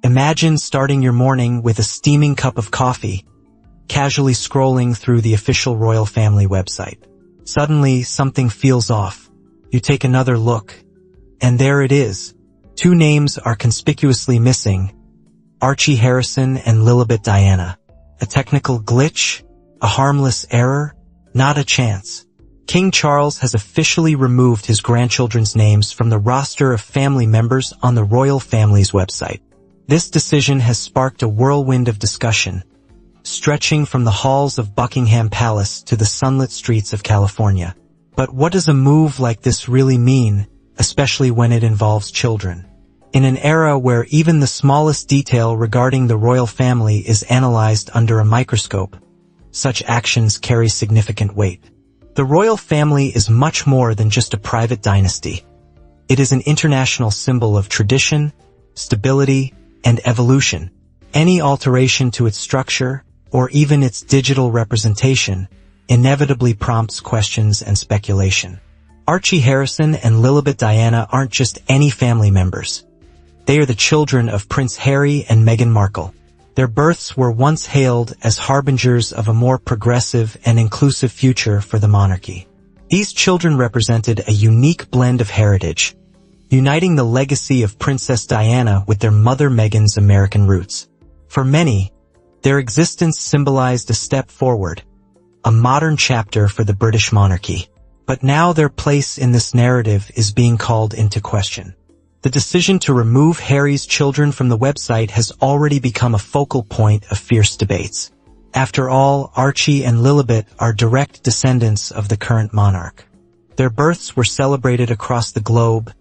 Imagine starting your morning with a steaming cup of coffee, casually scrolling through the official royal family website. Suddenly, something feels off. You take another look, and there it is. Two names are conspicuously missing: Archie Harrison and Lilibet Diana. A technical glitch? A harmless error? Not a chance. King Charles has officially removed his grandchildren's names from the roster of family members on the royal family's website. This decision has sparked a whirlwind of discussion, stretching from the halls of Buckingham Palace to the sunlit streets of California. But what does a move like this really mean, especially when it involves children? In an era where even the smallest detail regarding the royal family is analyzed under a microscope, such actions carry significant weight. The royal family is much more than just a private dynasty. It is an international symbol of tradition, stability, and evolution. Any alteration to its structure, or even its digital representation, inevitably prompts questions and speculation. Archie Harrison and Lilibet Diana aren't just any family members. They are the children of Prince Harry and Meghan Markle. Their births were once hailed as harbingers of a more progressive and inclusive future for the monarchy. These children represented a unique blend of heritage, uniting the legacy of Princess Diana with their mother Meghan's American roots. For many, their existence symbolized a step forward, a modern chapter for the British monarchy. But now their place in this narrative is being called into question. The decision to remove Harry's children from the website has already become a focal point of fierce debates. After all, Archie and Lilibet are direct descendants of the current monarch. Their births were celebrated across the globe,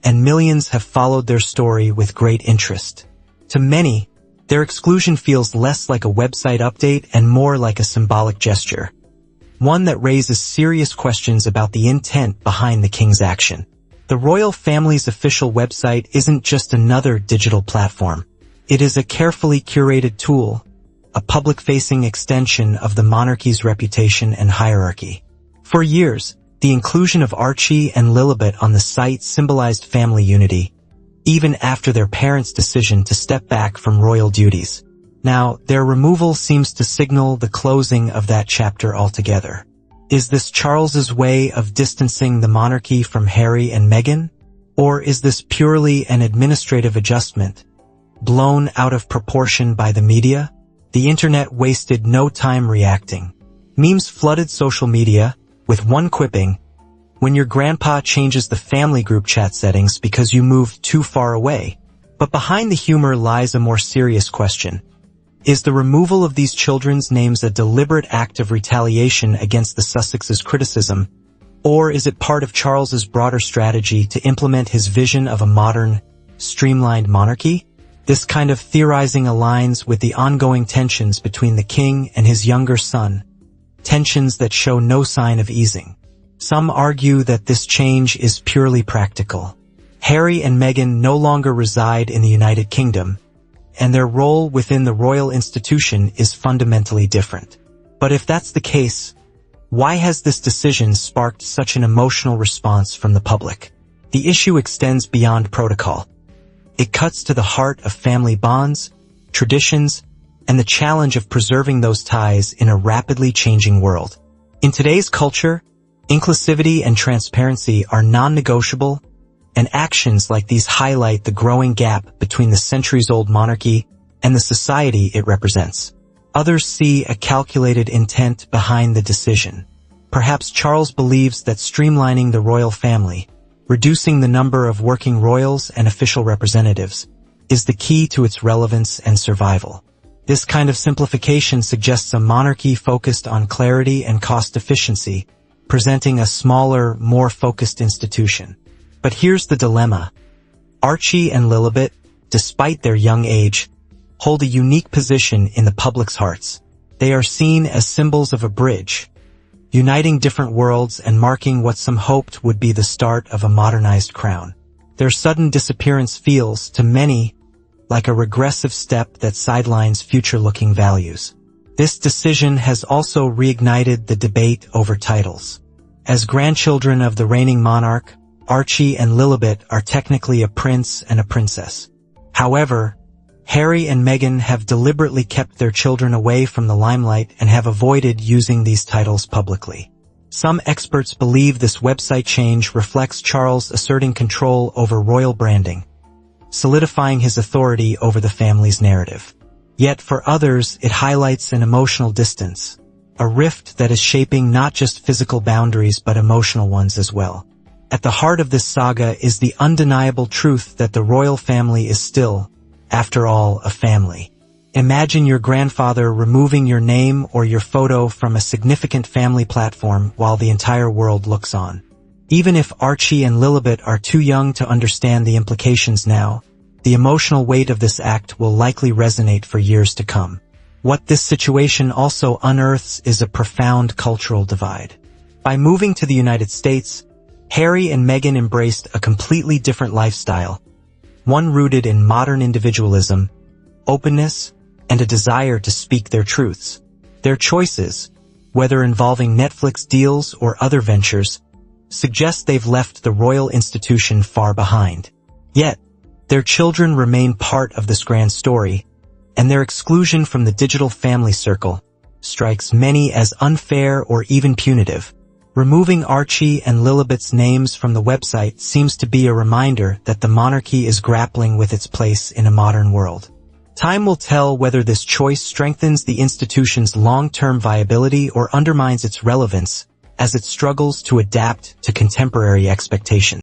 and millions have followed their story with great interest. To many, their exclusion feels less like a website update and more like a symbolic gesture, one that raises serious questions about the intent behind the king's action. The royal family's official website isn't just another digital platform. It is a carefully curated tool, a public-facing extension of the monarchy's reputation and hierarchy. For years, the inclusion of Archie and Lilibet on the site symbolized family unity, even after their parents' decision to step back from royal duties. Now, their removal seems to signal the closing of that chapter altogether. Is this Charles's way of distancing the monarchy from Harry and Meghan? Or is this purely an administrative adjustment, blown out of proportion by the media? The internet wasted no time reacting. Memes flooded social media, with one quipping, "When your grandpa changes the family group chat settings because you moved too far away." But behind the humor lies a more serious question. Is the removal of these children's names a deliberate act of retaliation against the Sussexes' criticism, or is it part of Charles's broader strategy to implement his vision of a modern, streamlined monarchy? This kind of theorizing aligns with the ongoing tensions between the king and his younger son, tensions that show no sign of easing. Some argue that this change is purely practical. Harry and Meghan no longer reside in the United Kingdom, and their role within the royal institution is fundamentally different. But if that's the case, why has this decision sparked such an emotional response from the public? The issue extends beyond protocol. It cuts to the heart of family bonds, traditions, and the challenge of preserving those ties in a rapidly changing world. In today's culture, inclusivity and transparency are non-negotiable, and actions like these highlight the growing gap between the centuries-old monarchy and the society it represents. Others see a calculated intent behind the decision. Perhaps Charles believes that streamlining the royal family, reducing the number of working royals and official representatives, is the key to its relevance and survival. This kind of simplification suggests a monarchy focused on clarity and cost efficiency, presenting a smaller, more focused institution. But here's the dilemma. Archie and Lilibet, despite their young age, hold a unique position in the public's hearts. They are seen as symbols of a bridge, uniting different worlds and marking what some hoped would be the start of a modernized crown. Their sudden disappearance feels, to many, like a regressive step that sidelines future-looking values. This decision has also reignited the debate over titles. As grandchildren of the reigning monarch, Archie and Lilibet are technically a prince and a princess. However, Harry and Meghan have deliberately kept their children away from the limelight and have avoided using these titles publicly. Some experts believe this website change reflects Charles asserting control over royal branding, solidifying his authority over the family's narrative. Yet for others, it highlights an emotional distance, a rift that is shaping not just physical boundaries but emotional ones as well. At the heart of this saga is the undeniable truth that the royal family is still, after all, a family. Imagine your grandfather removing your name or your photo from a significant family platform while the entire world looks on. Even if Archie and Lilibet are too young to understand the implications now, the emotional weight of this act will likely resonate for years to come. What this situation also unearths is a profound cultural divide. By moving to the United States, Harry and Meghan embraced a completely different lifestyle, one rooted in modern individualism, openness, and a desire to speak their truths. Their choices, whether involving Netflix deals or other ventures, suggest they've left the royal institution far behind. Yet, their children remain part of this grand story, and their exclusion from the digital family circle strikes many as unfair or even punitive. Removing Archie and Lilibet's names from the website seems to be a reminder that the monarchy is grappling with its place in a modern world. Time will tell whether this choice strengthens the institution's long-term viability or undermines its relevance as it struggles to adapt to contemporary expectations.